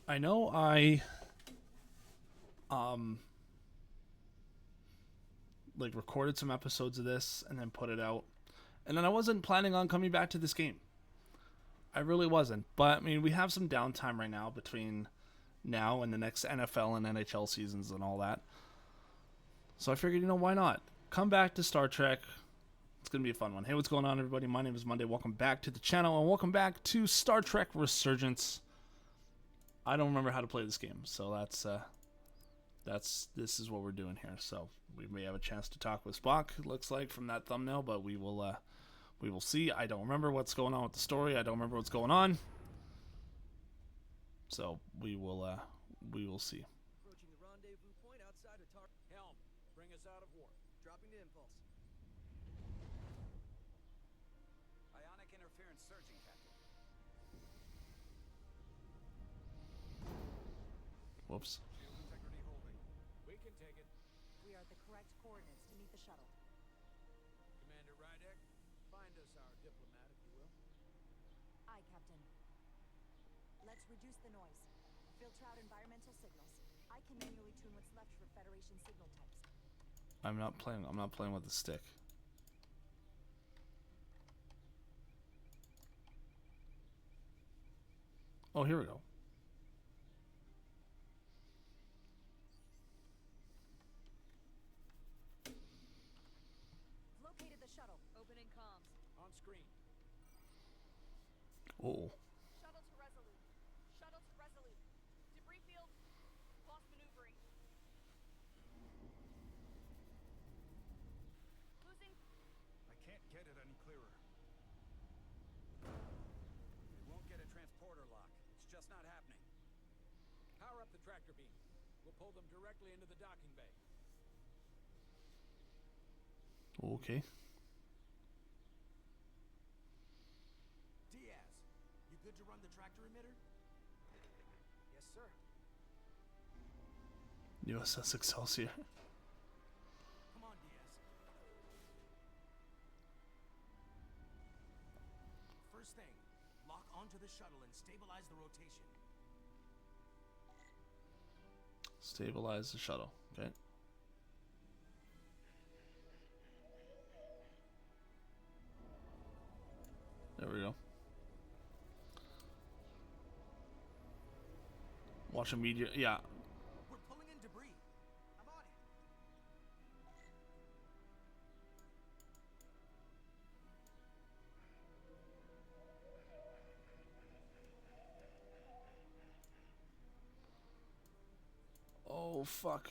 I know I um like recorded some episodes of this and then put it out. And then I wasn't planning on coming back to this game. I really wasn't. But I mean, we have some downtime right now between now and the next NFL and NHL seasons and all that. So I figured, why not? Come back to Star Trek. It's going to be a fun one. Hey, what's going on, everybody? My name is Monday. Welcome back to the channel and welcome back to Star Trek Resurgence. I don't remember how to play this game, so this is what we're doing here. So we may have a chance to talk with Spock, it looks like from that thumbnail, but we will see. I don't remember what's going on with the story. I don't remember what's going on. So we will see. Approaching the rendezvous point outside of Helm, bring us out of warp. Dropping the impulse. Ionic interference surging, Captain. Whoops. Shield integrity holding. We can take it. We are at the correct coordinates to meet the shuttle. Commander Rydek, find us our diplomat, if you will. Aye, Captain. Let's reduce the noise. Filter out environmental signals. I can manually tune what's left for Federation signal types. I'm not playing with the stick. Oh, here we go. Located the shuttle. Opening comms. On screen. Oh. Shuttle to Resolute. Shuttle to Resolute. Debris field. Lost maneuvering. Losing. I can't get it any clearer. It won't get a transporter lock. It's just not happening. Power up the tractor beam. We'll pull them directly into the docking bay. Okay. Diaz, you good to run the tractor emitter? Yes, sir. USS Excelsior. Come on, Diaz. First thing, lock onto the shuttle and stabilize the rotation. Stabilize the shuttle. Okay. There we go. Watch a meteor. Yeah. We're pulling in debris. I'm on it. Oh, fuck.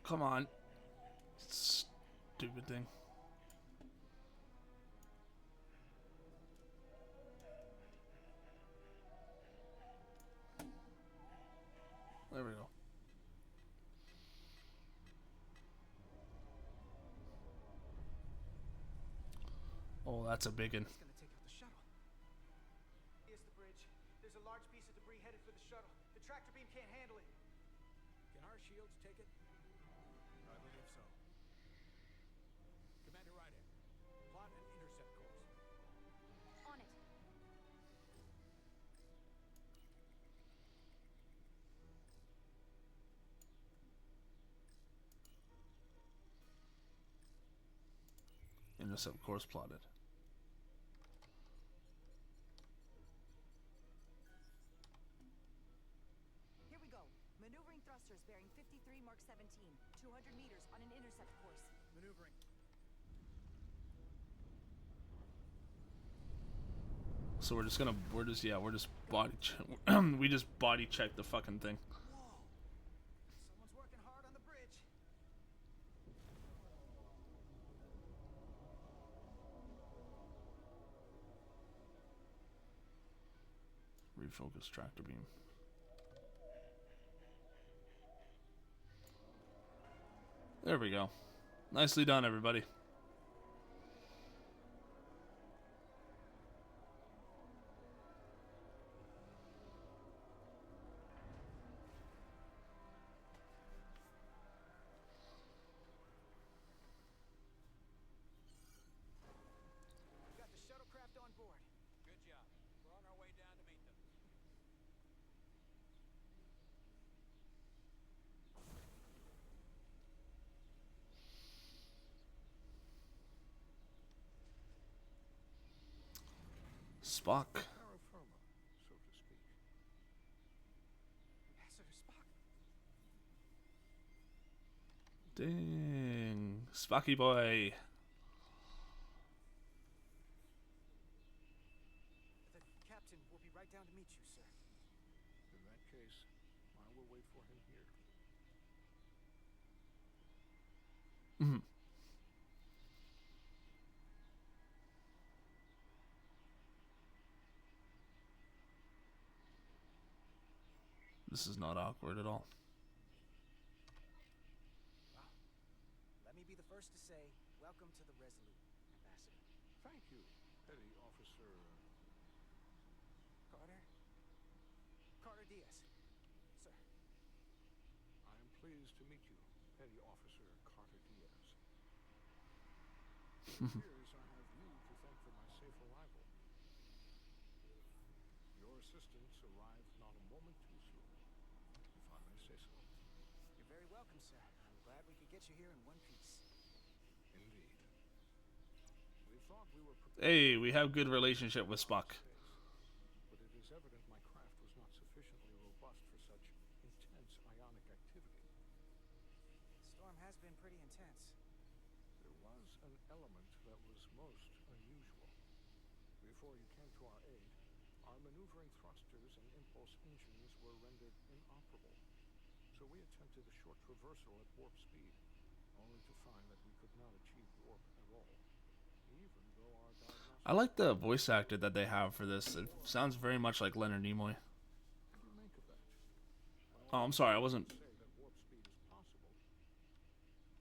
Come on. Stupid thing. There we go. Oh, that's a big one. It's gonna take out the shuttle. Here's the bridge. There's a large piece of debris headed for the shuttle. The tractor beam can't handle it. Can our shields take it? I believe so. Commander Rydek, plot an intercept course. On it. Intercept course plotted. Here we go. Maneuvering thrusters bearing 53 Mark 17. 200 meters on an intercept course. Maneuvering. So we're just body we just body check the fucking thing. Whoa. Someone's working hard on the bridge. Refocus tractor beam. There we go. Nicely done, everybody. Got the shuttlecraft on board. Good job. We're Spock. Terra firma, so to speak. Ambassador Spock. Dang. Spocky boy. The captain will be right down to meet you, sir. In that case, I will wait for him here. Mhm. This is not awkward at all. Well, let me be the first to say, welcome to the Resolute, Ambassador. Thank you, Petty Officer. Carter? Carter Diaz. Sir. I am pleased to meet you, Petty Officer Carter Diaz. It appears I have you to thank for my safe arrival. Your assistance arrived not a moment too soon, if I may say so. You're very welcome, sir. I'm glad we could get you here in one piece. Indeed. We thought we were prepared. Hey, we have good relationship with Spock. But it is evident my craft was not sufficiently robust for such intense ionic activity. The storm has been pretty intense. There was an element that was most unusual. Before you came to our aid, our maneuvering thrusters and impulse engines were rendered inoperable. So we attempted a short traversal at warp speed, only to find that we could not achieve warp at all, even though our diagnostics... I like the voice actor that they have for this. It sounds very much like Leonard Nimoy. What do you make of that? Oh, I'm sorry, I wasn't. Say that warp speed is possible,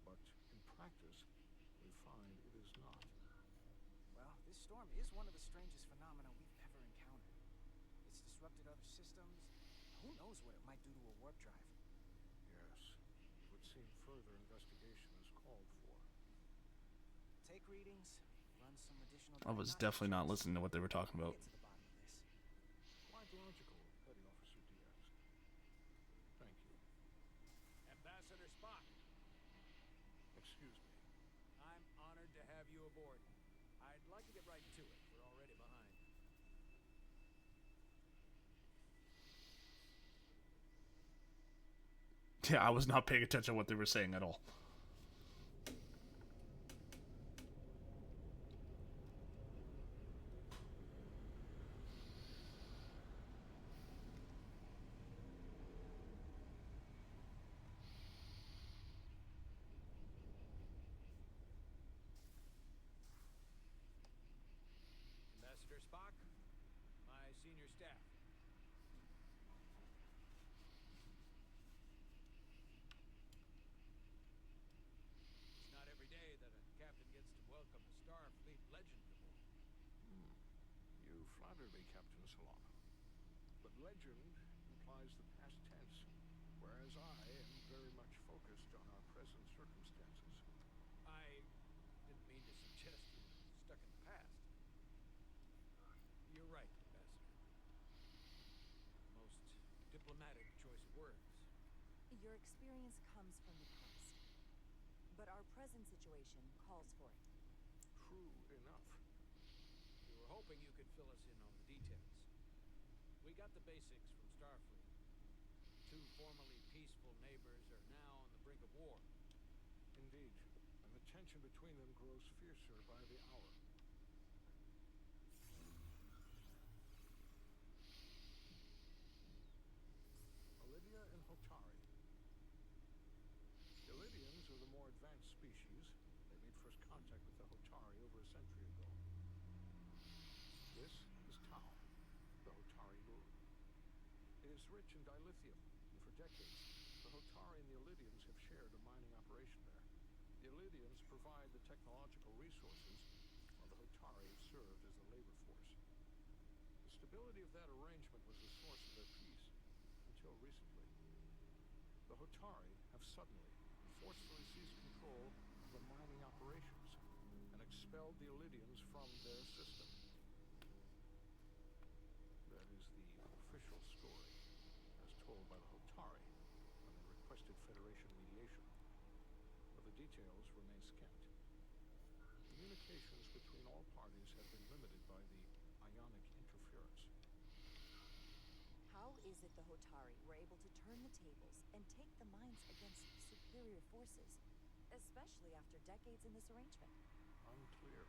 but in practice, we find it is not. Well, this storm is one of the strangest phenomena we've ever encountered. It's disrupted other systems. Who knows what it might do to a warp drive? Yes, it would seem further investigation is called for. Take readings, run some additional... I was diagnostic definitely not checks. listening to what they were talking about. Get to the bottom of this. Quite logical, Petty Officer Diaz. Thank you. Ambassador Spock, Excuse me. I'm honored to have you aboard. I'd like to get right to it. We're already behind. Yeah, I was not paying attention to what they were saying at all. Ambassador Spock, my senior staff. It's not every day that a captain gets to welcome a Starfleet legend aboard. You flatter me, Captain Salon. But legend implies the past tense, whereas I am very much focused on our present circumstances. I didn't mean to suggest you were stuck in the past. You're right, Ambassador. Most diplomatic choice of words. Your experience comes from the past. But our present situation calls for it. True enough. We were hoping you could fill us in on the details. We got the basics from Starfleet. Two formerly peaceful neighbors are now on the brink of war. Indeed. And the tension between them grows fiercer by the hour. Olivia and Hotari. The Lydians are the more advanced species. They made first contact with the Hotari over a century ago. This is Tau, the Hotari moon. It is rich in dilithium, and for decades, the Hotari and the Illydians have shared a mining operation there. The Illydians provide the technological resources, while the Hotari have served as the labor force. The stability of that arrangement was the source of their peace, until recently. The Hotari have suddenly and forcefully seized control of the mining operations and expelled the Illydians from their system. That is the official story, as told by the Hotari when they requested Federation mediation. But the details remain scant. Communications between all parties have been limited by the ionic interference How is it the Hotari were able to turn the tables and take the minds against superior forces, especially after decades in this arrangement? Unclear.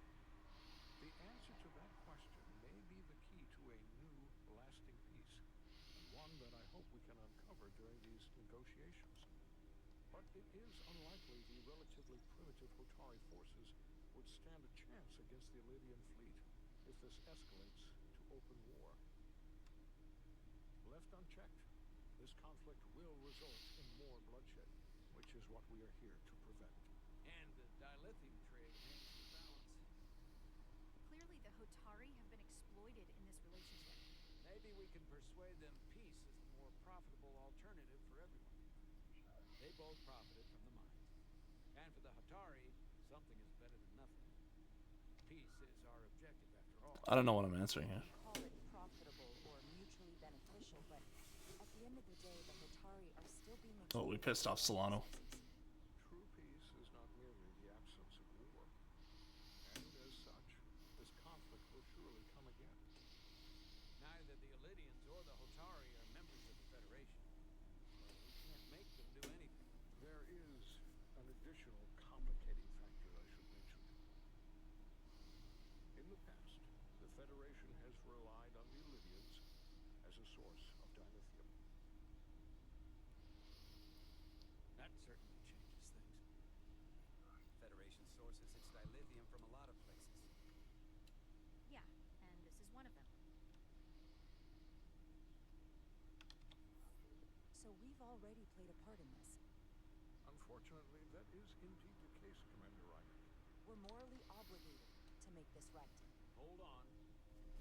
The answer to that question may be the key to a new, lasting peace, and one that I hope we can uncover during these negotiations. But it is unlikely the relatively primitive Hotari forces would stand a chance against the Elydian fleet if this escalates to open war. Left unchecked, this conflict will result in more bloodshed, which is what we are here to prevent. And the dilithium trade hangs in the balance. Clearly, the Hotari have been exploited in this relationship. Maybe we can persuade them peace is the more profitable alternative for everyone. They both profited from the mines. And for the Hotari, something is better than nothing. Peace is our objective after all. I don't know what I'm answering here. Call it profitable or mutually beneficial, but at the end of the day, the Hotari are still being Oh, we pissed off Solano. True peace is not merely the absence of war. And as such, this conflict will surely come again. Neither the Elydians or the Hotari are members of the Federation. So we can't make them do anything. There is an additional complicating factor I should mention. In the past, the Federation has relied on the Elydians as a source of dilithium. That certainly changes things. Federation sources its dilithium from a lot of places. Yeah, and this is one of them. So we've already played a part in this. Unfortunately, that is indeed the case, Commander Ryder. We're morally obligated to make this right. Hold on.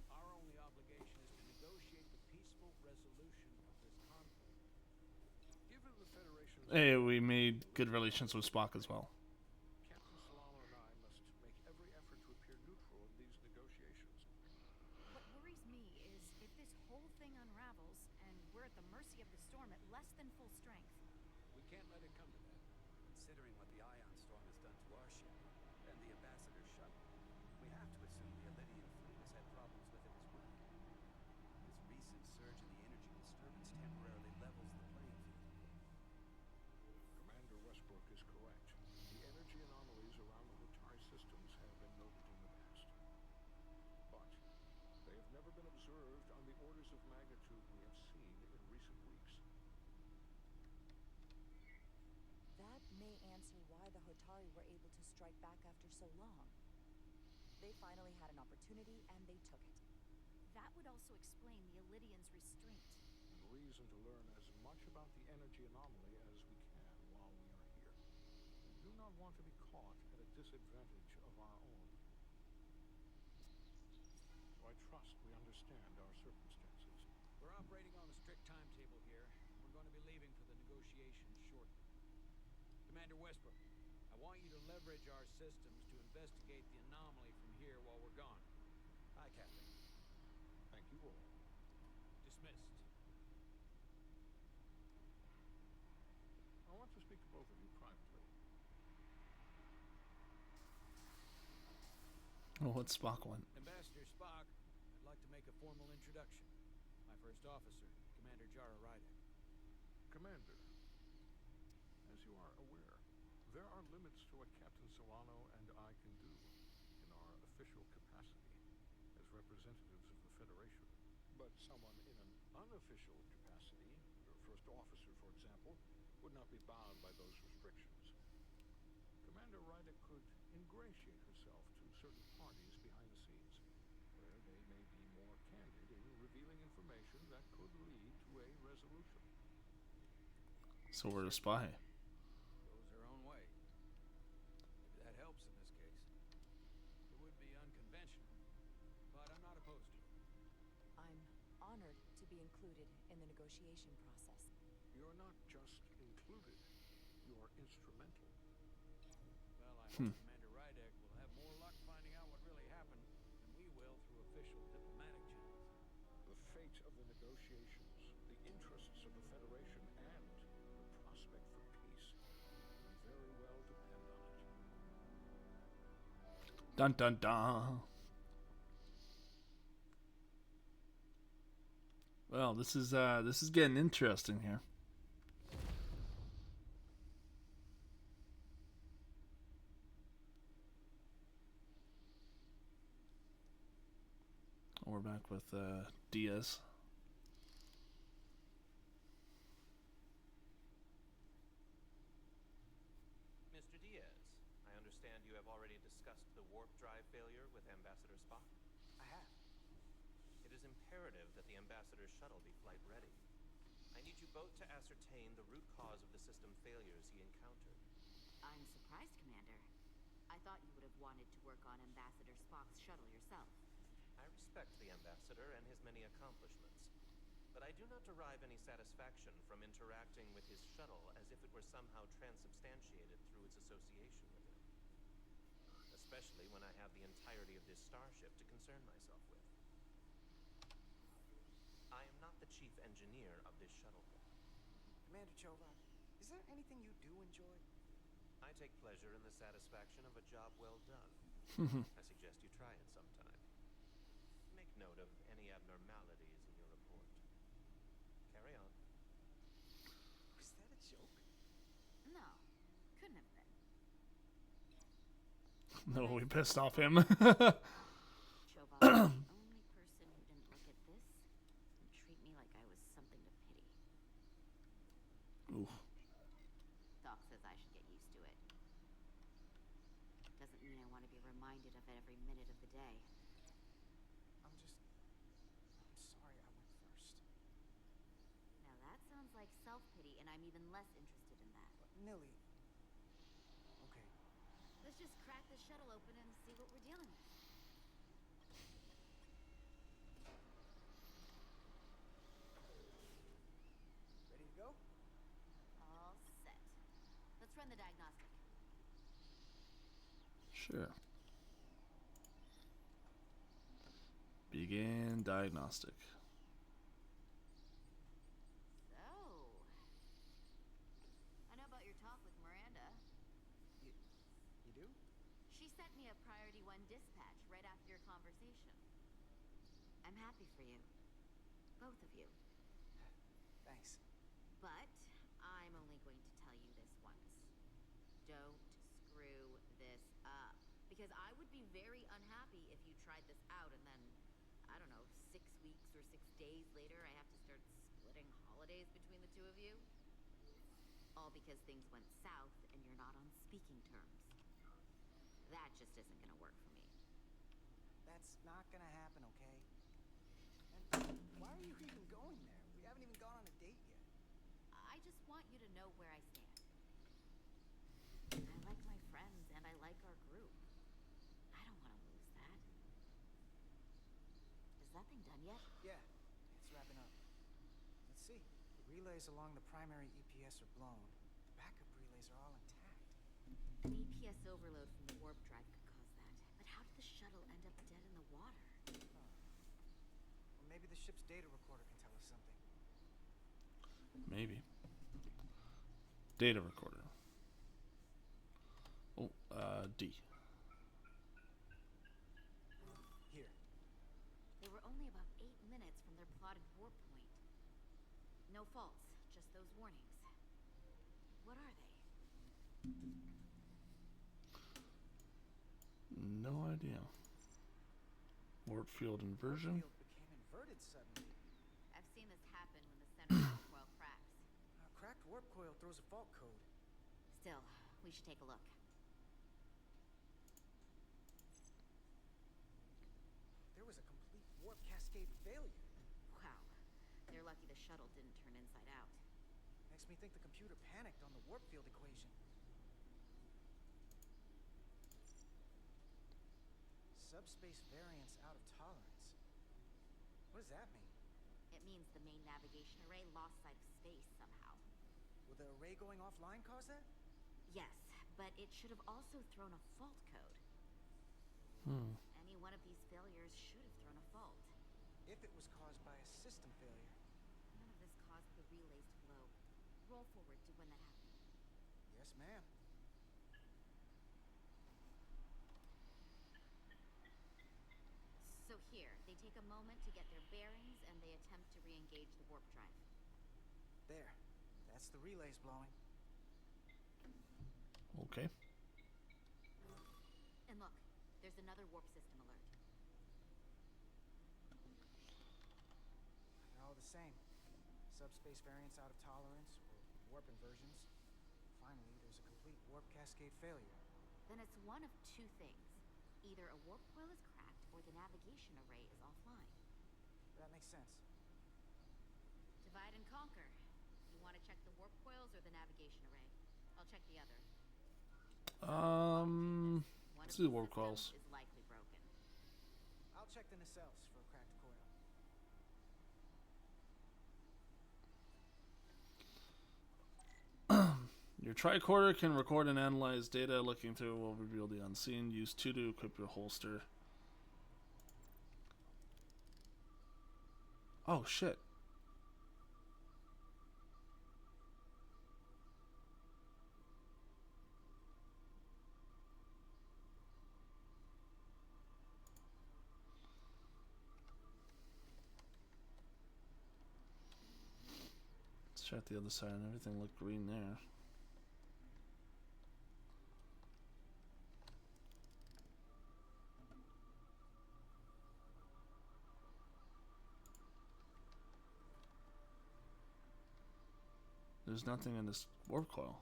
Our only obligation is to negotiate the peaceful resolution of this conflict. Given the Federation's... Hey, we made good relations with Spock as well. Captain Solano and I must make every effort to appear neutral in these negotiations. What worries me is if this whole thing unravels and we're at the mercy of the storm at less than full strength. We can't let it come to that. Considering what the ion storm has done to our ship and the ambassador's shuttle, we have to assume the Elydian fleet has had problems with it as well. This recent surge in the energy disturbance temporarily levels the playing field. Commander Westbrook is correct. The energy anomalies around the Hotari systems have been noted in the past. But they have never been observed on the orders of magnitude we have seen in recent weeks. That may answer why the Hotari were able to strike back after so long. They finally had an opportunity and they took it. That would also explain the Elydians' restraint. And reason to learn as much about the energy anomaly as we can while we are here. We do not want to be caught at a disadvantage of our own. So I trust we understand our circumstances. We're operating on a strict timetable here. We're going to be leaving for the negotiations shortly. Commander Westbrook, I want you to leverage our systems to investigate the anomaly from here while we're gone. Aye, Captain. Thank you all. Dismissed. I want to speak to both of you privately. Oh, what Spock want? Ambassador Spock, I'd like to make a formal introduction. My first officer, Commander Jara Rydek. Commander, as you are aware, there are limits to what Captain Solano and I can do in our official capacity as representatives of the Federation. But someone in an unofficial capacity, your first officer, for example, would not be bound by those restrictions. Commander Ryder could ingratiate herself to certain parties behind the scenes, where they may be more candid in revealing information that could lead to a resolution. So we're a spy. Goes her own way. Maybe that helps in this case. It would be unconventional, but I'm not opposed to it. I'm honored to be included in the negotiation process. You're not just included, you are instrumental. Well, I hope Commander Rydek will have more luck finding out what really happened than we will through official diplomatic channels. The fate of the negotiations, the interests of the Federation, and the prospect for peace will very well depend on it. Dun dun dun. Well, this is getting interesting here. We're back with Diaz. Mr. Diaz, I understand you have already discussed the warp drive failure with Ambassador Spock. I have. It is imperative that the Ambassador's shuttle be flight ready. I need you both to ascertain the root cause of the system failures he encountered. I'm surprised, Commander. I thought you would have wanted to work on Ambassador Spock's shuttle yourself. I respect the Ambassador and his many accomplishments, but I do not derive any satisfaction from interacting with his shuttle as if it were somehow transubstantiated through its association with him. Especially when I have the entirety of this starship to concern myself with. I am not the chief engineer of this shuttle. Commander Chovan, is there anything you do enjoy? I take pleasure in the satisfaction of a job well done. I suggest you try it sometime. Make note of any abnormalities in your report. Carry on. Was that a joke? No, couldn't have been. No, we pissed off him. Chovan was the only person who didn't look at this and treat me like I was something to pity. Oof. Doc says I should get used to it. Doesn't mean I want to be reminded of it every minute of the day. I'm sorry I went first. Now that sounds like self-pity, and I'm even less interested in that. But Nilly... Okay. Let's just crack the shuttle open and see what we're dealing with. Ready to go? All set. Let's run the diagnostic. Sure. Begin diagnostic. So, I know about your talk with Miranda. You do? She sent me a Priority 1 dispatch right after your conversation. I'm happy for you. Both of you. Thanks. But I'm only going to tell you this once. Don't screw this up. Because I would be very unhappy if you tried this out and then, I don't know, 6 weeks or 6 days later I have to start splitting holidays between the two of you. All because things went south and you're not on speaking terms. That just isn't gonna work for me. That's not gonna happen, okay? And why are you even going there? We haven't even gone on a date yet. I just want you to know where I stand. I like my friends and I like our group. I don't want to lose that. Is that thing done yet? Yeah, it's wrapping up. Let's see. The relays along the primary EPS are blown. The backup relays are all intact. An EPS overload from the warp drive could cause that. But how did the shuttle end up dead in the water? Or maybe the ship's data recorder can tell us something. Maybe. Data recorder. Oh, D. Here. They were only about 8 minutes from their plotted warp point. No faults, just those warnings. What are they? No idea. Warp field inversion. Field became inverted suddenly. I've seen this happen when the center warp coil cracks. A cracked warp coil throws a fault code. Still, we should take a look. There was a complete warp cascade failure. Wow. They're lucky the shuttle didn't turn inside out. Makes me think the computer panicked on the warp field equation. Subspace variance out of tolerance. What does that mean? It means the main navigation array lost sight of space somehow. Will the array going offline cause that? Yes, but it should have also thrown a fault code. Any one of these failures should have thrown a fault. If it was caused by a system failure. None of this caused the relays to blow. Roll forward to when that happened. Yes, ma'am. So here, they take a moment to get their bearings, and they attempt to re-engage the warp drive. There. That's the relays blowing. Okay. And look, there's another warp system alert. They're all the same. Subspace variants out of tolerance, or warp inversions. Finally, there's a complete warp cascade failure. Then it's one of two things. Either a warp coil is cracked, or the navigation array is offline. That makes sense. Divide and conquer. You want to check the warp coils or the navigation array? I'll check the other. Let's do the warp coils. Is likely broken. I'll check the nacelles for a cracked coil. Your tricorder can record and analyze data. Looking through will reveal the unseen. Use 2 to equip your holster. Oh, shit. Let's check the other side, and everything looked green there. There's nothing in this warp coil.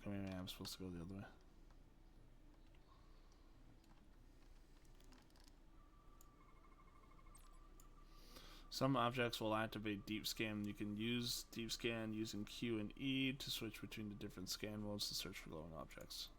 Okay, maybe I'm supposed to go the other way. Some objects will activate deep scan. You can use deep scan using Q and E to switch between the different scan modes to search for glowing objects.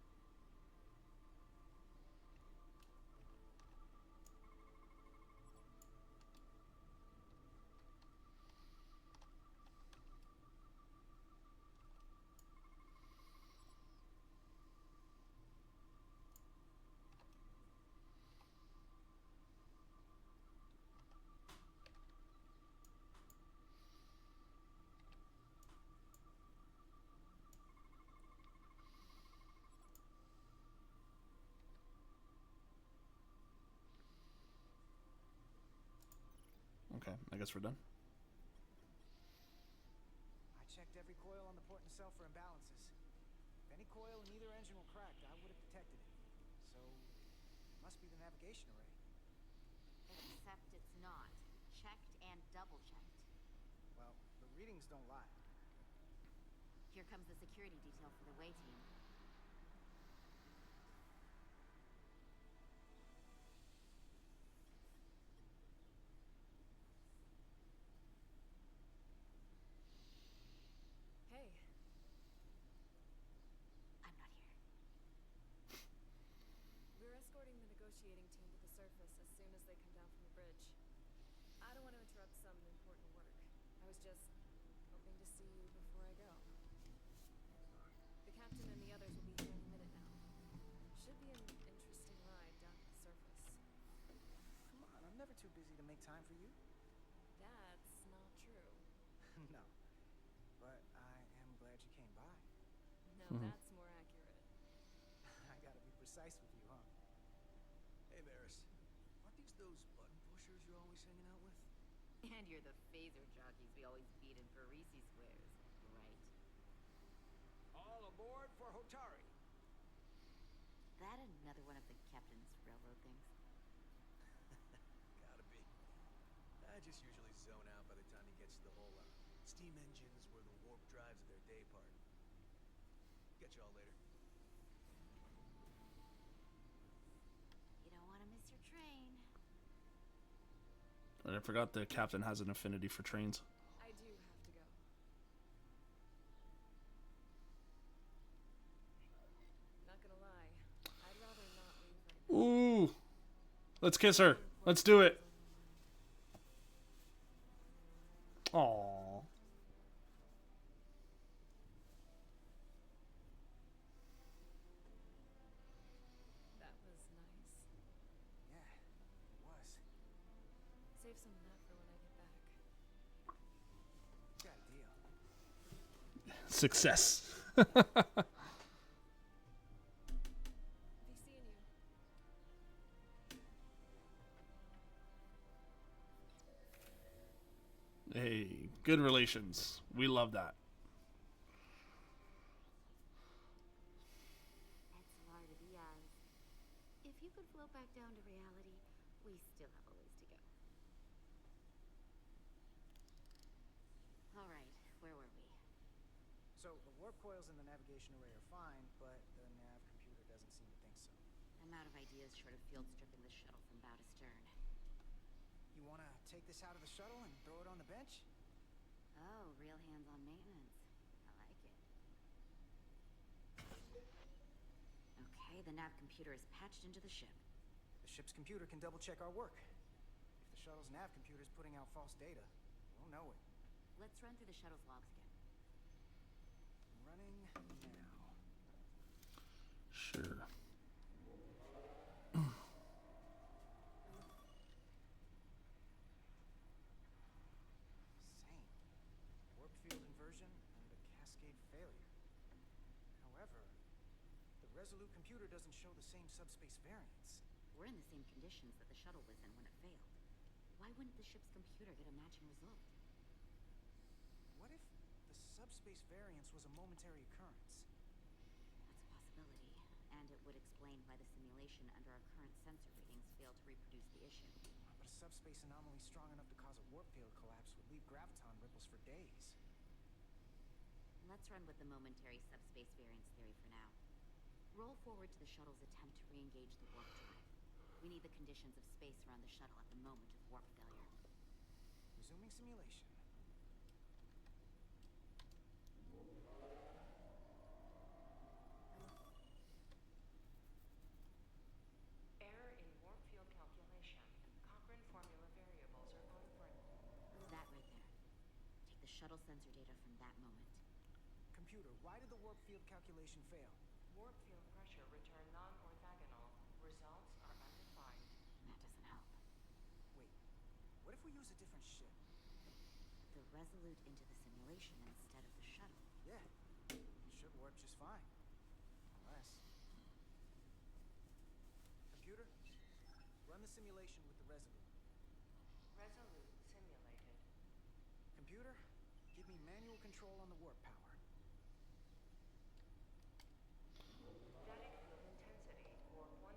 Okay, I guess we're done. I checked every coil on the port nacelle for imbalances. If any coil in either engine were cracked, I would have detected it. So, it must be the navigation array. Except it's not. Checked and double-checked. Well, the readings don't lie. Here comes the security detail for the way team. Hey, I'm not here. we're escorting the negotiating team to the surface as soon as they come down from the bridge. I don't want to interrupt some important work. I was just hoping to see you before I go. The captain and the others will be here any minute now. Should be an interesting ride down to the surface. Come on, I'm never too busy to make time for you. That's not true. No. But I am glad you came by. No, that's more accurate. I gotta be precise with you, huh? Hey, Maris. Aren't these those button pushers you're always hanging out with? And you're the phaser jockeys we always beat in Parisi squares, right? All aboard for Hotari. That another one of the captain's railroad things? Gotta be. I just usually zone out by the time he gets to the whole steam engines were the warp drives of their day part. Catch y'all later. You don't want to miss your train. I forgot the captain has an affinity for trains. I do have to go. Not gonna lie, I'd rather not leave right now. Ooh! Let's kiss her. Let's do it. Aww. That was nice. Yeah, it was. Save some of that for when I get Success. Be seeing you. Hey, good relations. We love that. It's hard to be as. If you could float back down to reality, we still have a ways to go. Alright, where were we? So, the warp coils in the navigation array are fine, but the nav computer doesn't seem to think so. I'm out of ideas short of field stripping the shuttle from bow to stern. You wanna take this out of the shuttle and throw it on the bench? Oh, real hands-on maintenance. I like it. Okay, the nav computer is patched into the ship. The ship's computer can double-check our work. If the shuttle's nav computer is putting out false data, we'll know it. Let's run through the shuttle's logs again. Running now. Sure. Same. Warp field inversion and a cascade failure. However, the Resolute computer doesn't show the same subspace variance. We're in the same conditions that the shuttle was in when it failed. Why wouldn't the ship's computer get a matching result? What if the subspace variance was a momentary occurrence? That's a possibility, and it would explain why the simulation under our current sensor readings failed to reproduce the issue. But a subspace anomaly strong enough to cause a warp field collapse would leave graviton ripples for days. Let's run with the momentary subspace variance theory for now. Roll forward to the shuttle's attempt to re-engage the warp drive. We need the conditions of space around the shuttle at the moment of warp failure. Resuming simulation. Error in warp field calculation. Cochrane formula variables are unfriendly. That right there. Take the shuttle sensor data from that moment. Computer, why did the warp field calculation fail? Warp field pressure return non-orthogonal. Results are undefined. That doesn't help. Wait, what if we use a different ship? The Resolute into the simulation instead of the shuttle. Yeah, it should work just fine. Unless... Computer, run the simulation with the Resolute. Resolute simulated. Computer, give me manual control on the warp power. Static field intensity for 1.1.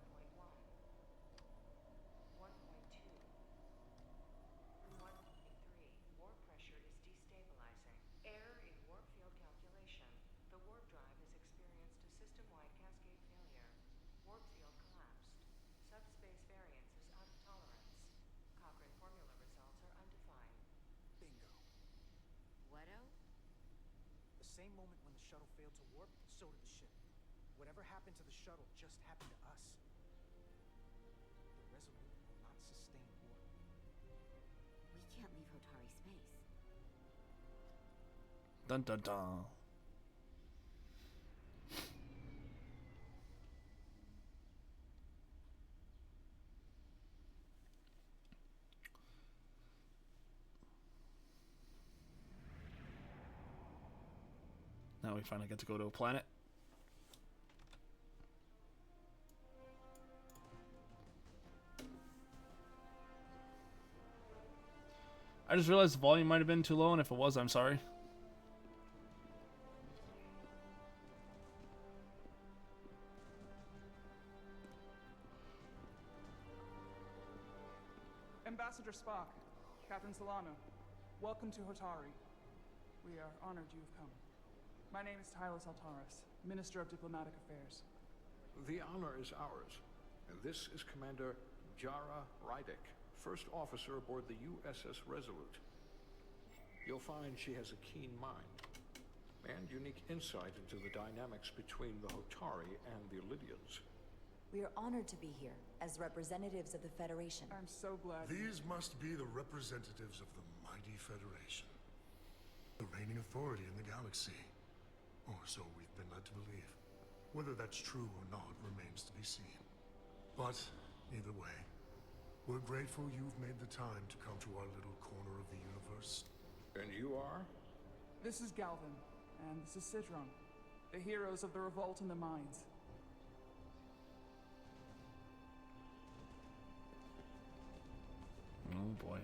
1.2. 1.3. Warp pressure is destabilizing. Error in warp field calculation. The warp drive has experienced a system-wide cascade failure. Warp field collapsed. Subspace variance is out of tolerance. Cochrane formula results are undefined. Bingo. What-o? The same moment when the shuttle failed to warp, so did the ship. Whatever happened to the shuttle just happened to us. The Resolute will not sustain warp. We can't leave Hotari space. Dun dun dun. Now we finally get to go to a planet. I just realized the volume might have been too low, and if it was, I'm sorry. Ambassador Spock, Captain Solano, welcome to Hotari. We are honored you've come. My name is Tyler Saltaris, Minister of Diplomatic Affairs. The honor is ours. And this is Commander Jara Rydick, first officer aboard the USS Resolute. You'll find she has a keen mind and unique insight into the dynamics between the Hotari and the Illydians. We are honored to be here as representatives of the Federation. I'm so glad. These must be the representatives of the mighty Federation. The reigning authority in the galaxy. Or so we've been led to believe. Whether that's true or not remains to be seen. But, either way, we're grateful you've made the time to come to our little corner of the universe. And you are? This is Galvin, And this is Citron, the heroes of the revolt in the mines. Oh boy.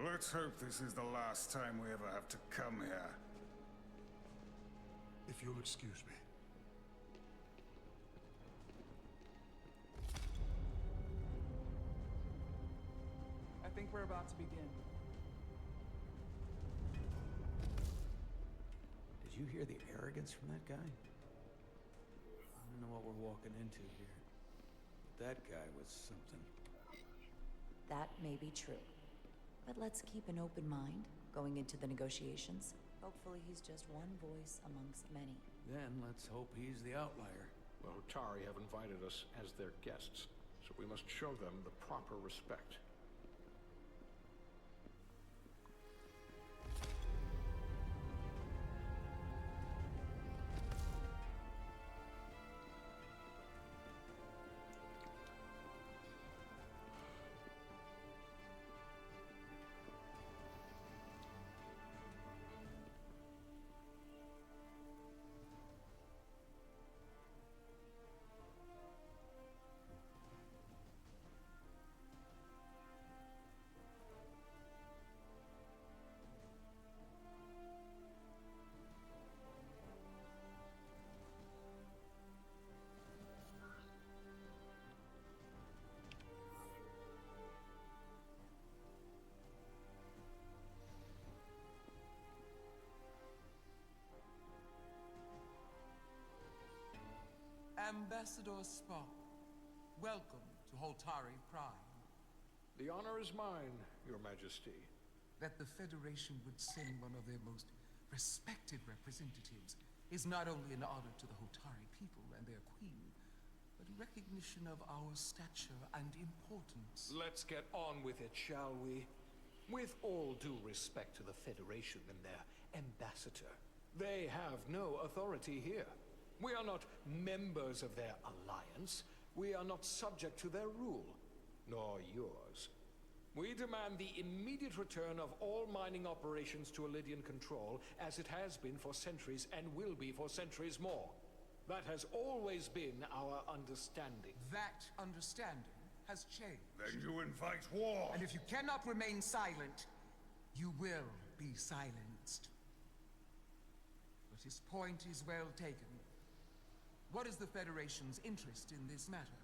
Let's hope this is the last time we ever have to come here. If you'll excuse me. I think we're about to begin. Did you hear the arrogance from that guy? I don't know what we're walking into here. But that guy was something. That may be true. But let's keep an open mind going into the negotiations. Hopefully he's just one voice amongst many. Then let's hope he's the outlier. The Hotari have invited us as their guests, so we must show them the proper respect. Ambassador Spock, welcome to Hotari Prime. The honor is mine, Your Majesty. That the Federation would send one of their most respected representatives is not only an honor to the Hotari people and their queen, but a recognition of our stature and importance. Let's get on with it, shall we? With all due respect to the Federation and their ambassador, they have no authority here. We are not members of their alliance. We are not subject to their rule, nor yours. We demand the immediate return of all mining operations to Elydian control, as it has been for centuries and will be for centuries more. That has always been our understanding. That understanding has changed. Then you invite war. And if you cannot remain silent, you will be silenced. But his point is well taken. What is the Federation's interest in this matter?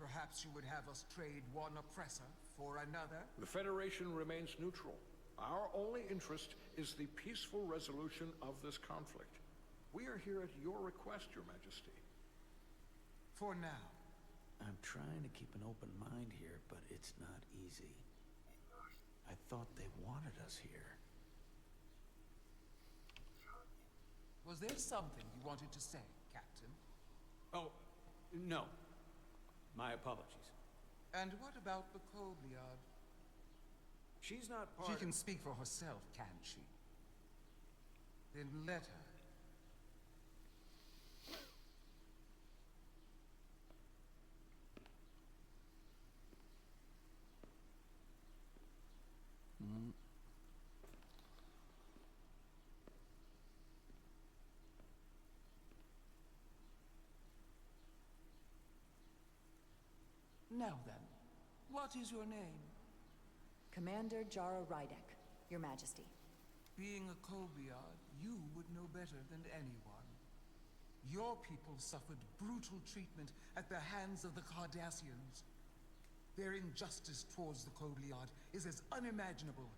Perhaps you would have us trade one oppressor for another? The Federation remains neutral. Our only interest is the peaceful resolution of this conflict. We are here at your request, Your Majesty. For now. I'm trying to keep an open mind here, but it's not easy. I thought they wanted us here. Was there something you wanted to say, Captain? Oh, no. My apologies. And what about the Kobliad? She's not part She of... can speak for herself, can't she? Then let her. Now then, what is your name? Commander Jara Rydek, Your Majesty. Being a Kobliad, you would know better than anyone. Your people suffered brutal treatment at the hands of the Cardassians. Their injustice towards the Kobliad is as unimaginable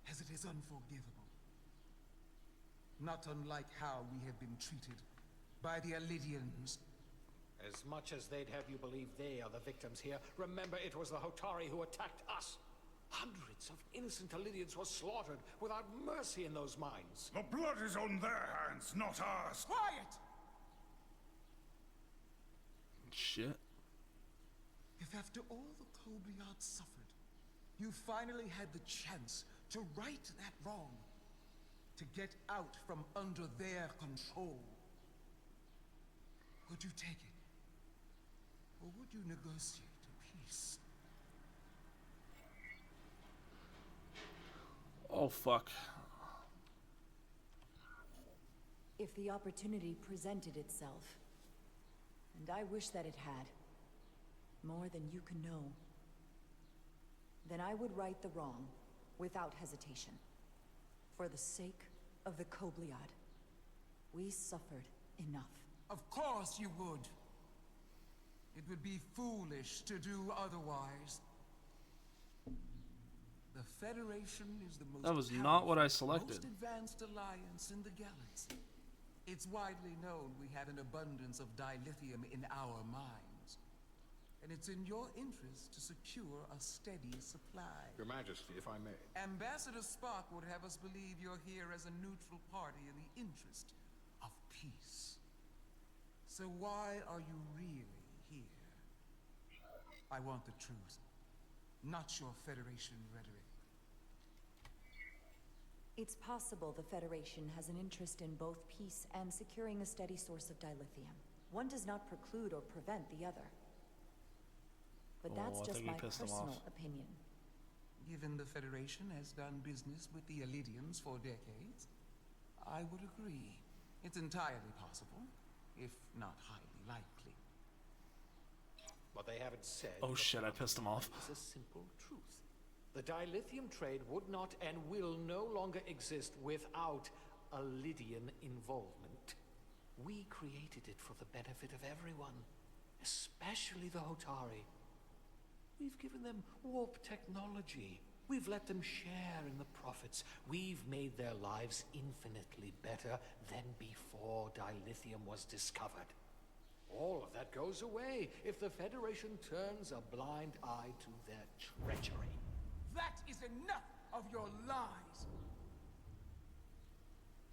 as it is unforgivable. Not unlike how we have been treated by the Elydians. As much as they'd have you believe they are the victims here, remember it was the Hotari who attacked us. Hundreds of innocent Elydians were slaughtered without mercy in those mines. The blood is on their hands, not ours. Quiet! Shit. If after all the Kobliad suffered, you finally had the chance to right that wrong, to get out from under their control, would you take it? Or would you negotiate a peace? Oh, fuck. If the opportunity presented itself, and I wish that it had, more than you can know, then I would right the wrong without hesitation. For the sake of the Kobliad, we suffered enough. Of course you would. It would be foolish to do otherwise. The Federation is the most That was not what I selected. most advanced alliance in the galaxy. It's widely known we have an abundance of dilithium in our mines. And it's in your interest to secure a steady supply. Your Majesty, if I may. Ambassador Spock would have us believe you're here as a neutral party in the interest of peace. So why are you really here? I want the truth, not your Federation rhetoric. It's possible the Federation has an interest in both peace and securing a steady source of dilithium. One does not preclude or prevent the other. But that's just my personal opinion. Given the Federation has done business with the Illidians for decades, I would agree. It's entirely possible, if not highly likely. What they haven't said... Oh shit, I pissed them off. ...is a simple truth. The dilithium trade would not and will no longer exist without Illidian involvement. We created it for the benefit of everyone, especially the Hotari. We've given them warp technology. We've let them share in the profits. We've made their lives infinitely better than before dilithium was discovered. All of that goes away if the Federation turns a blind eye to their treachery. That is enough of your lies!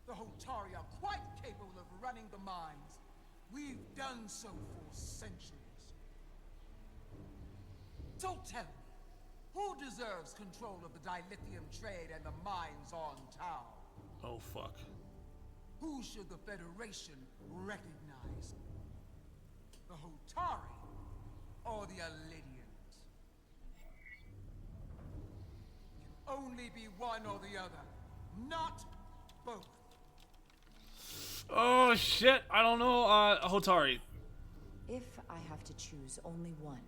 The Hotari are quite capable of running the mines. We've done so for centuries. So tell me, who deserves control of the dilithium trade and the mines on Tau? Oh, fuck. Who should the Federation recognize? The Hotari or the Illidians? It can only be one or the other, not both. Oh shit, I don't know, Hotari. If I have to choose only one,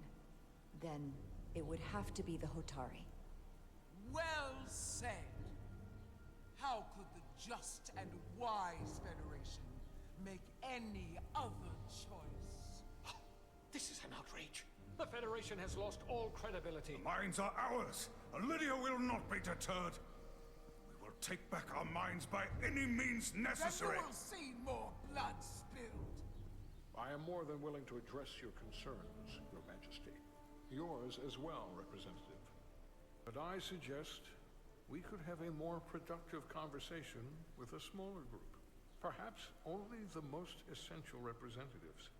then it would have to be the Hotari. Well said. How could the just and wise Federation make any other choice? This is an outrage. The Federation has lost all credibility. The mines are ours. Lydia will not be deterred. We will take back our mines by any means necessary. Then you will see more blood spilled. I am more than willing to address your concerns, Your Majesty. Yours as well, Representative. But I suggest we could have a more productive conversation with a smaller group. Perhaps only the most essential representatives.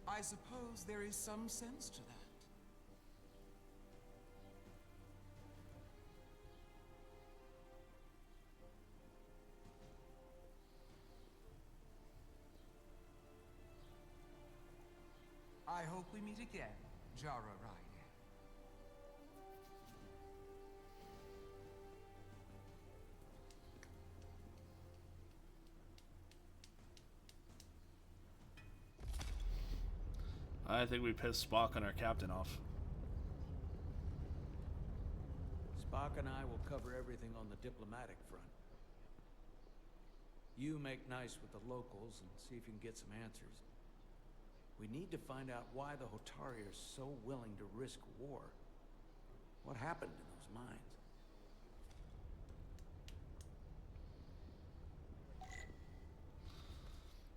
I suppose there is some sense to that. I hope we meet again, Jara Ryan. I think we pissed Spock and our captain off. Spock and I will cover everything on the diplomatic front. You make nice with the locals and see if you can get some answers. We need to find out why the Hotari are so willing to risk war. What happened in those mines?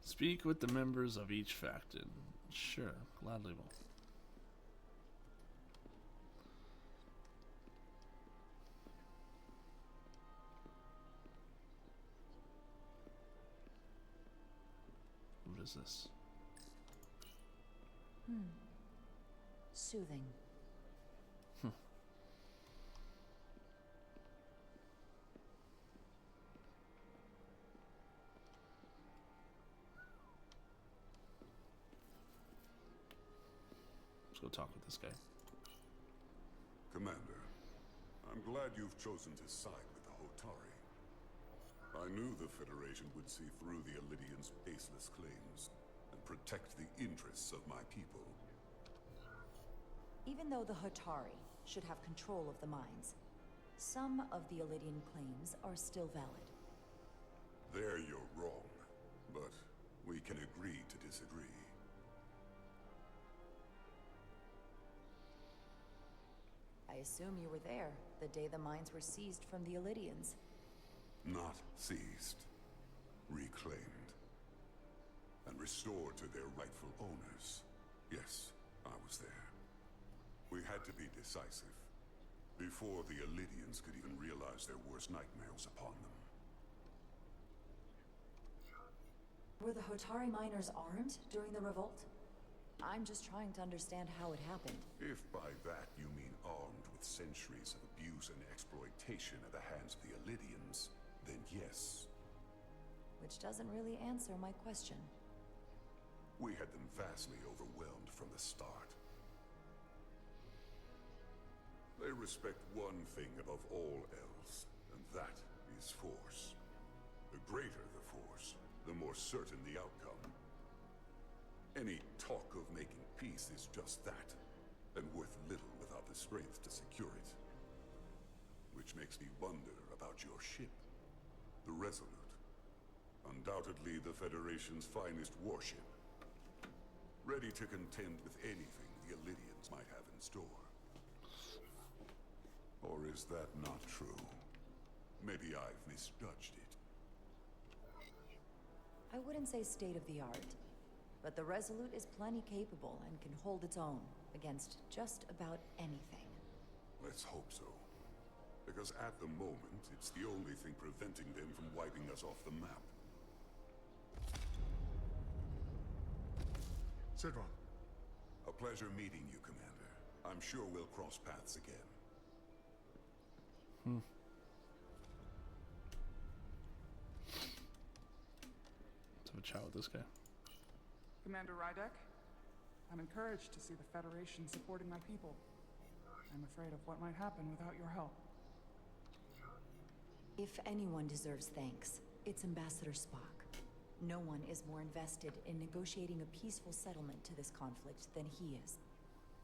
Speak with the members of each faction. Sure, gladly will. What is this? Soothing. Let's go talk with this guy. Commander, I'm glad you've chosen to side with the Hotari. I knew the Federation would see through the Elidians' baseless claims and protect the interests of my people. Even though the Hotari should have control of the mines, some of the Elidian claims are still valid. There you're wrong, but we can agree to disagree. I assume you were there the day the mines were seized from the Elidians. Not seized. Reclaimed. And restored to their rightful owners. Yes, I was there. We had to be decisive. Before the Elidians could even realize their worst nightmares upon them. Were the Hotari miners armed during the revolt? I'm just trying to understand how it happened. If by that you mean armed with centuries of abuse and exploitation at the hands of the Elidians, then yes. Which doesn't really answer my question. We had them vastly overwhelmed from the start. They respect one thing above all else, and that is force. The greater the force, the more certain the outcome. Any talk of making peace is just that, and worth little without the strength to secure it. Which makes me wonder about your ship, the Resolute. Undoubtedly the Federation's finest warship. Ready to contend with anything the Elidians might have in store. Or is that not true? Maybe I've misjudged it. I wouldn't say state-of-the-art, but the Resolute is plenty capable and can hold its own against just about anything. Let's hope so. Because at the moment, it's the only thing preventing them from wiping us off the map. Sidron. A pleasure meeting you, Commander. I'm sure we'll cross paths again. Let's have a chat with this guy. Commander Rydek, I'm encouraged to see the Federation supporting my people. I'm afraid of what might happen without your help. If anyone deserves thanks, it's Ambassador Spock. No one is more invested in negotiating a peaceful settlement to this conflict than he is.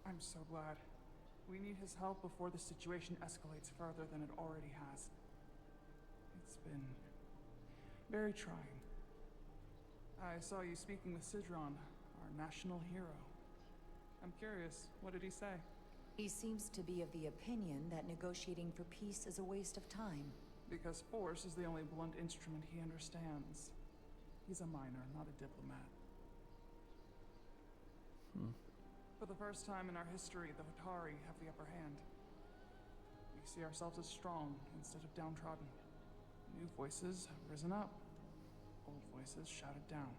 I'm so glad. We need his help before the situation escalates further than it already has. It's been very trying. I saw you speaking with Sidron, our national hero. I'm curious, what did he say? He seems to be of the opinion that negotiating for peace is a waste of time. Because force is the only blunt instrument he understands. He's a miner, not a diplomat. For the first time in our history, the Hotari have the upper hand. We see ourselves as strong instead of downtrodden. New voices have risen up. Old voices shouted down.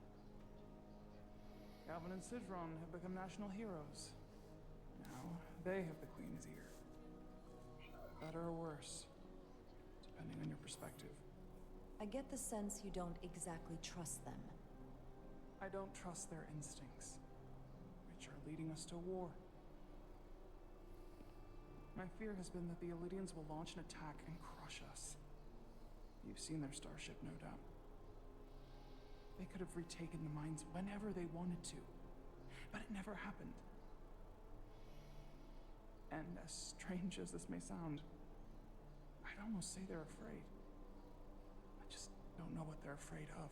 Galvin and Sidron have become national heroes. Now, they have the Queen's ear. Better or worse, depending on your perspective. I get the sense you don't exactly trust them. I don't trust their instincts, which are leading us to war. My fear has been that the Elidians will launch an attack and crush us. You've seen their starship, no doubt. They could have retaken the mines whenever they wanted to, but it never happened. And as strange as this may sound, I'd almost say they're afraid. I just don't know what they're afraid of.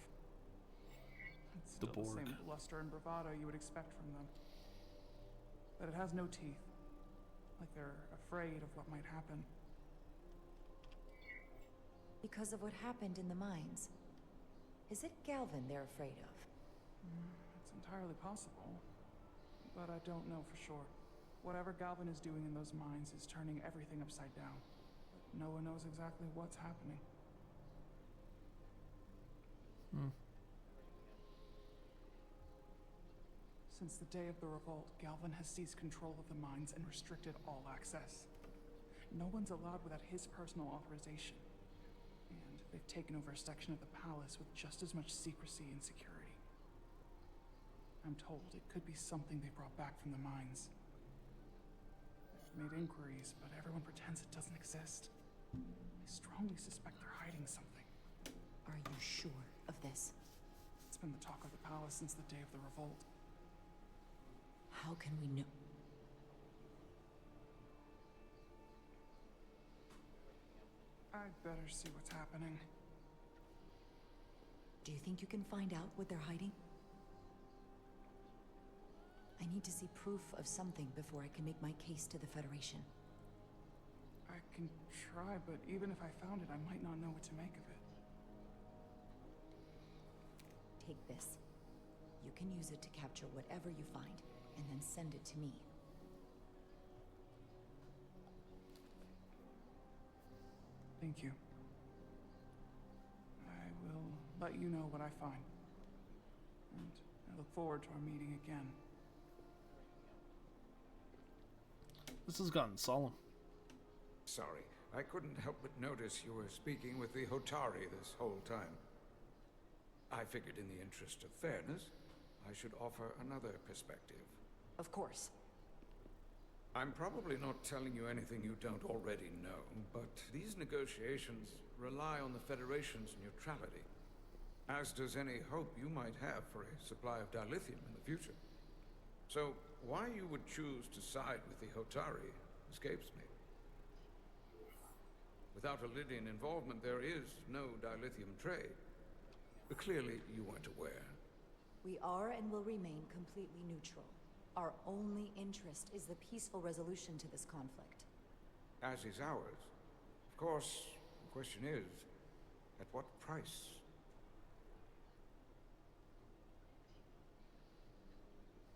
It's still the same bluster and bravado you would expect from them. But it has no teeth. Like they're afraid of what might happen. Because of what happened in the mines. Is it Galvin they're afraid of? It's entirely possible. But I don't know for sure. Whatever Galvin is doing in those mines is turning everything upside down. But no one knows exactly what's happening. Since the day of the revolt, Galvin has seized control of the mines and restricted all access. No one's allowed without his personal authorization. And they've taken over a section of the palace with just as much secrecy and security. I'm told it could be something they brought back from the mines. made inquiries, but everyone pretends it doesn't exist. I strongly suspect they're hiding something. Are you sure of this? It's been the talk of the palace since the day of the revolt. How can we know? I'd better see what's happening. Do you think you can find out what they're hiding? I need to see proof of something before I can make my case to the Federation. I can try, but even if I found it, I might not know what to make of it. Take this. You can use it to capture whatever you find, and then send it to me. Thank you. I will let you know what I find. And I look forward to our meeting again. This has gotten solemn. Sorry, I couldn't help but notice you were speaking with the Hotari this whole time. I figured in the interest of fairness, I should offer another perspective. Of course. I'm probably not telling you anything you don't already know, but these negotiations rely on the Federation's neutrality, as does any hope you might have for a supply of dilithium in the future. So, why you would choose to side with the Hotari escapes me. Without Lydian involvement, there is no dilithium trade. But clearly, you weren't aware. We are and will remain completely neutral. Our only interest is the peaceful resolution to this conflict. As is ours. Of course, the question is, at what price?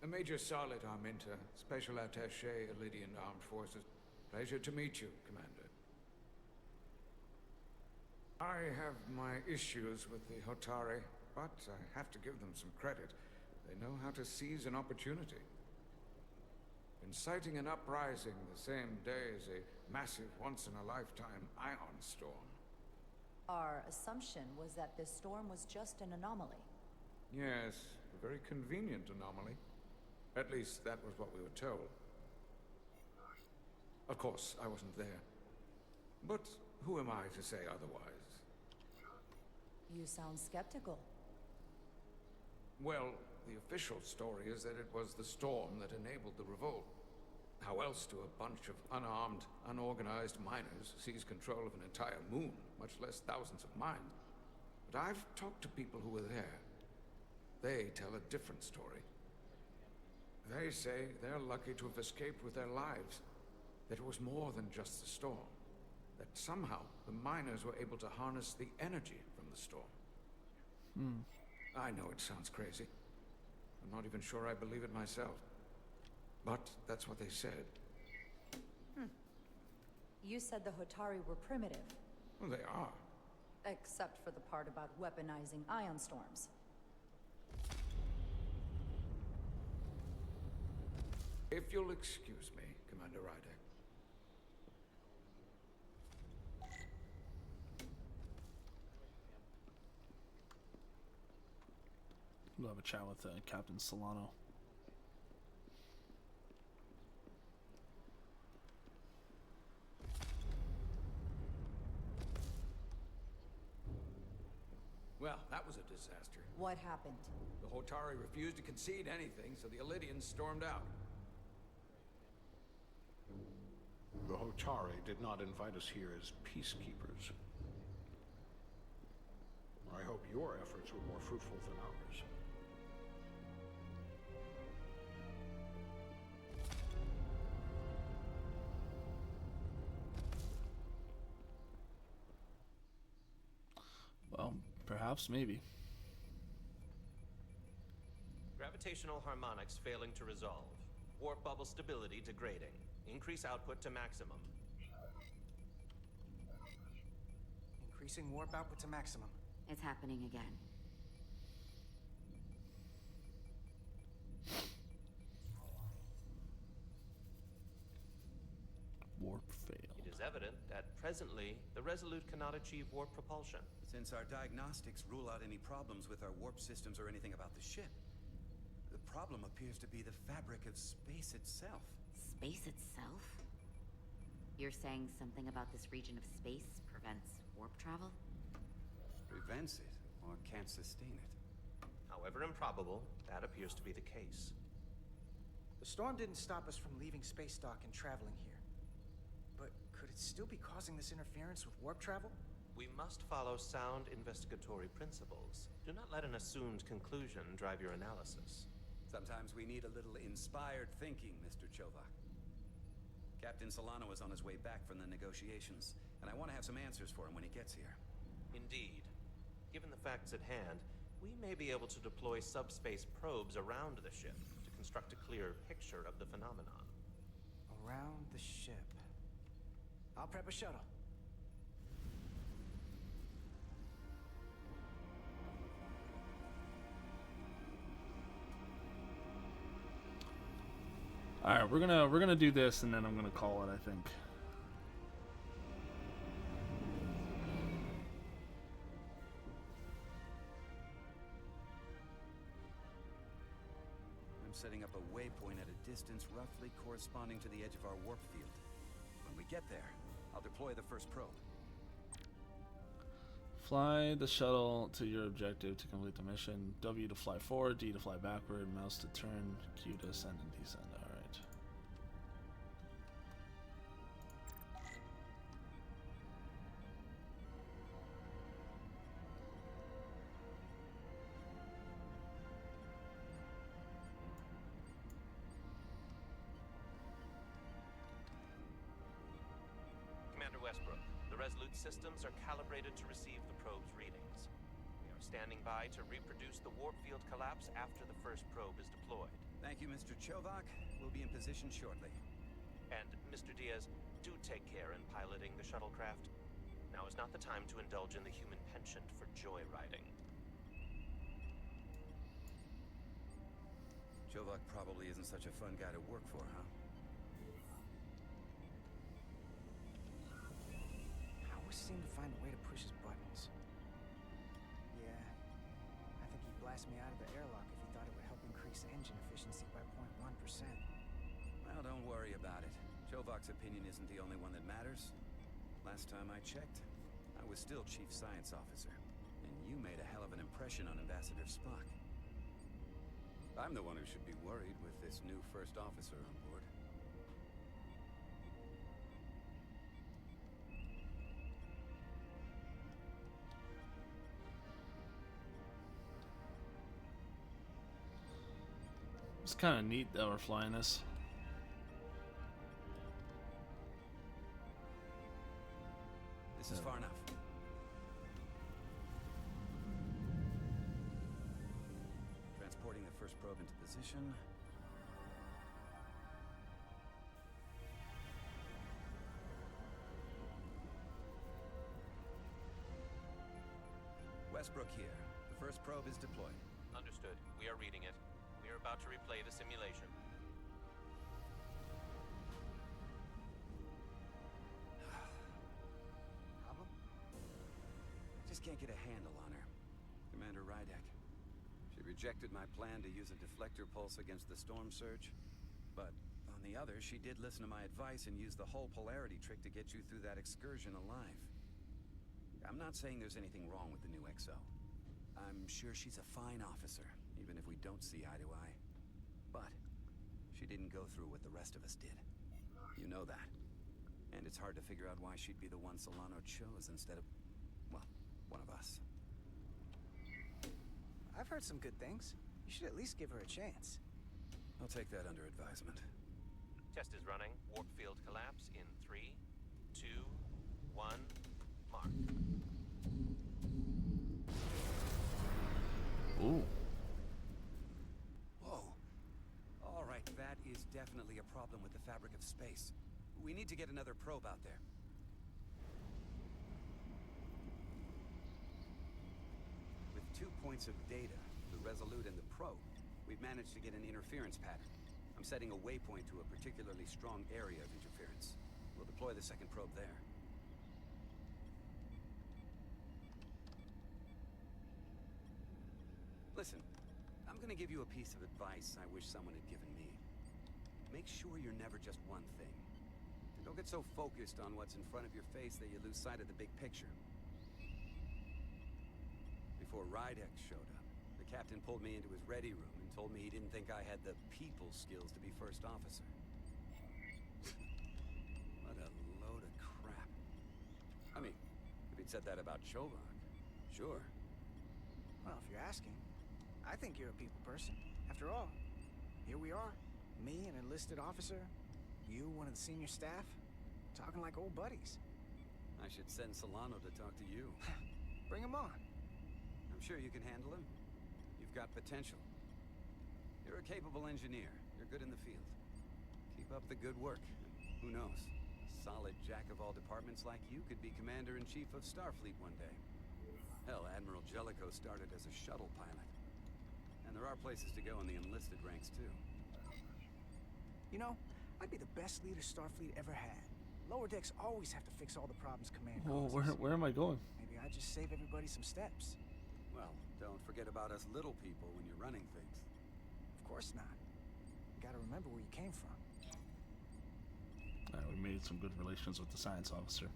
Major Salit Arminta, Special Attaché, Lydian Armed Forces. Pleasure to meet you, Commander. I have my issues with the Hotari, but I have to give them some credit. They know how to seize an opportunity. Inciting an uprising the same day as a massive, once-in-a-lifetime ion storm. Our assumption was that this storm was just an anomaly. Yes, a very convenient anomaly. At least that was what we were told. Of course, I wasn't there. But who am I to say otherwise? You sound skeptical. Well, the official story is that it was the storm that enabled the revolt. How else do a bunch of unarmed, unorganized miners seize control of an entire moon, much less thousands of mines? But I've talked to people who were there. They tell a different story. They say they're lucky to have escaped with their lives. That it was more than just the storm. That somehow the miners were able to harness the energy from the storm. I know it sounds crazy. I'm not even sure I believe it myself. But that's what they said. You said the Hotari were primitive. Well, they are. Except for the part about weaponizing ion storms. If you'll excuse me, Commander Ryder. We'll have a chat with Captain Solano. Well, that was a disaster. What happened? The Hotari refused to concede anything, so the Illydians stormed out. The Hotari did not invite us here as peacekeepers. I hope your efforts were more fruitful than ours. Well, perhaps, maybe. Gravitational harmonics failing to resolve. Warp bubble stability degrading. Increase output to maximum. Increasing warp output to maximum. It's happening again. Warp fail. It is evident that presently, the Resolute cannot achieve warp propulsion. Since our diagnostics rule out any problems with our warp systems or anything about the ship, the problem appears to be the fabric of space itself. Space itself? You're saying something about this region of space prevents warp travel? Prevents it, or can't sustain it. However improbable, that appears to be the case. The storm didn't stop us from leaving space dock and traveling here. But could it still be causing this interference with warp travel? We must follow sound investigatory principles. Do not let an assumed conclusion drive your analysis. Sometimes we need a little inspired thinking, Mr. Chovak. Captain Solano is on his way back from the negotiations, and I want to have some answers for him when he gets here. Indeed. Given the facts at hand, we may be able to deploy subspace probes around the ship to construct a clear picture of the phenomenon. Around the ship. I'll prep a shuttle. All right, we're gonna do this, and then I'm gonna call it, I think. I'm setting up a waypoint at a distance roughly corresponding to the edge of our warp field. When we get there, I'll deploy the first probe. Fly the shuttle to your objective to complete the mission. W to fly forward, D to fly backward, mouse to turn, Q to ascend and descend. All right. Commander Westbrook, the Resolute systems are calibrated to receive the probe's readings. We are standing by to reproduce the warp field collapse after the first probe is deployed. Thank you, Mr. Chovak. We'll be in position shortly. And, Mr. Diaz, do take care in piloting the shuttlecraft. Now is not the time to indulge in the human penchant for joyriding. Chovak probably isn't such a fun guy to work for, huh? I always seem to find a way to push his buttons. Yeah, I think he'd blast me out of the airlock if he thought it would help increase engine efficiency by 0.1%. Well, don't worry about it. Chovak's opinion isn't the only one that matters. Last time I checked, I was still Chief Science Officer, and you made a hell of an impression on Ambassador Spock. I'm the one who should be worried with this new first officer on board. It's kind of neat that we're flying this. This is far enough. Transporting the first probe into position. Westbrook here. The first probe is deployed. Understood. We are reading it. We are about to replay the simulation. Problem? Just can't get a handle on her. Commander Rydek. She rejected my plan to use a deflector pulse against the storm surge. But on the other, she did listen to my advice and use the whole polarity trick to get you through that excursion alive. I'm not saying there's anything wrong with the new XO. I'm sure she's a fine officer, even if we don't see eye to eye. But she didn't go through what the rest of us did. You know that. And it's hard to figure out why she'd be the one Solano chose instead of, well, one of us. I've heard some good things. You should at least give her a chance. I'll take that under advisement. Test is running. Warp field collapse in 3, 2, 1, mark. Ooh. Whoa. All right, that is definitely a problem with the fabric of space. We need to get another probe out there. With 2 points of data, the Resolute and the probe, we've managed to get an interference pattern. I'm setting a waypoint to a particularly strong area of interference. We'll deploy the second probe there. Listen, I'm gonna give you a piece of advice I wish someone had given me. Make sure you're never just one thing. The Don't get so focused on what's in front of your face that you lose sight of the big picture. Before Rydex showed up, the captain pulled me into his ready room and told me he didn't think I had the people skills to be first officer. What a load of crap. I mean, if he'd said that about Chovak, sure. Well, if you're asking, I think you're a people person. After all, here we are. Me, an enlisted officer. You, one of the senior staff. Talking like old buddies. I should send Solano to talk to you. Bring him on. I'm sure you can handle him. You've got potential. You're a capable engineer. You're good in the field. Keep up the good work. Who knows? A solid jack of all departments like you could be Commander-in-Chief of Starfleet one day. Hell, Admiral Jellicoe started as a shuttle pilot. And there are places to go in the enlisted ranks, too. You know, I'd be the best leader Starfleet ever had. Lower decks always have to fix all the problems Command causes. Oh, where am I going? Maybe I just save everybody some steps. Well, don't forget about us little people when you're running things. Of course not. You gotta remember where you came from. We made some good relations with the science officer.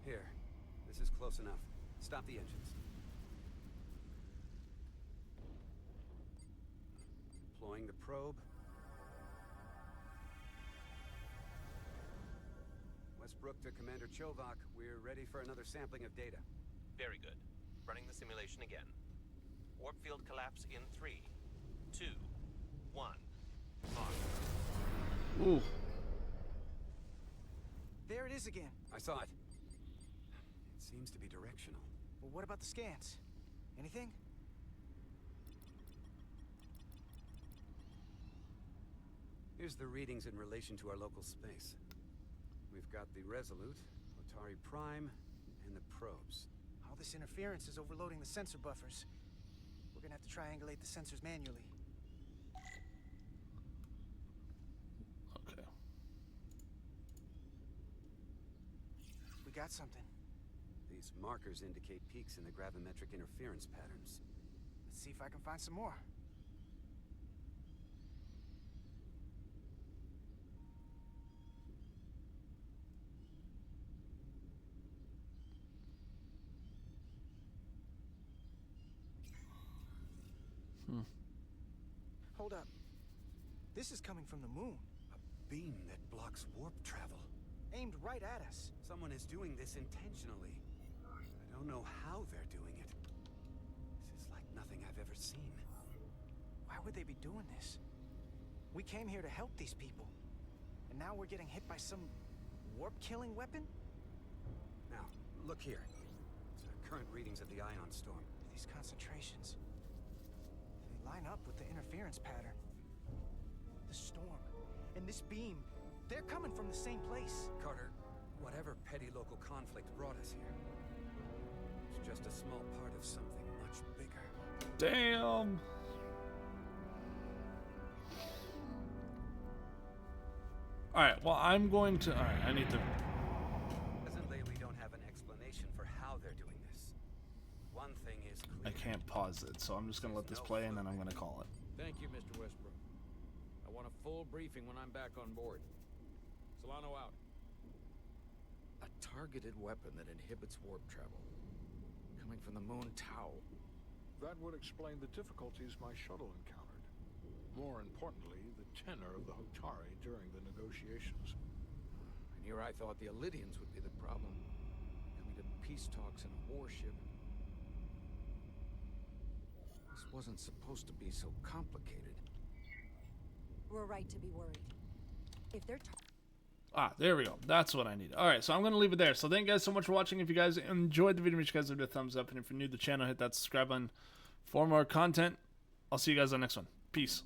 Here, this is close enough. Stop the engines. Deploying the probe. Westbrook to Commander Chovak. We're ready for another sampling of data. Very good. Running the simulation again. Warp field collapse in 3, 2, 1. On. Ooh. There it is again. I saw it. It seems to be directional. Well, what about the scans? Anything? Here's the readings in relation to our local space. We've got the Resolute, Otari Prime, and the probes. All this interference is overloading the sensor buffers. We're gonna have to triangulate the sensors manually. Okay. We got something. These markers indicate peaks in the gravimetric interference patterns. Let's see if I can find some more. Hold up. This is coming from the moon. A beam that blocks warp travel. Aimed right at us. Someone is doing this intentionally. I don't know how they're doing it. This is like nothing I've ever seen. Why would they be doing this? We came here to help these people. And now we're getting hit by some warp-killing weapon? Now, look here. It's current readings of the ion storm. These concentrations. They line up with the interference pattern. The storm and this beam, they're coming from the same place. Carter, whatever petty local conflict brought us here, it's just a small part of something much bigger. Damn! Alright, well, I'm going to... Alright, I need to... Presently, we don't have an explanation for how they're doing this. One thing is clear. I can't pause it, so I'm just going to let this play and then I'm going to call it. Thank you, Mr. Westbrook. I want a full briefing when I'm back on board. Solano out. A targeted weapon that inhibits warp travel. Coming from the moon Tau. That would explain the difficulties my shuttle encountered. More importantly, the tenor of the Hotari during the negotiations. And here I thought the Elydians would be the problem. Coming to peace talks in a warship. This wasn't supposed to be so complicated. We're right to be worried. If they're There we go. That's what I need. Alright, so I'm going to leave it there. So thank you guys so much for watching. If you guys enjoyed the video, make sure you guys give it a thumbs up. And if you're new to the channel, hit that subscribe button for more content. I'll see you guys on the next one. Peace.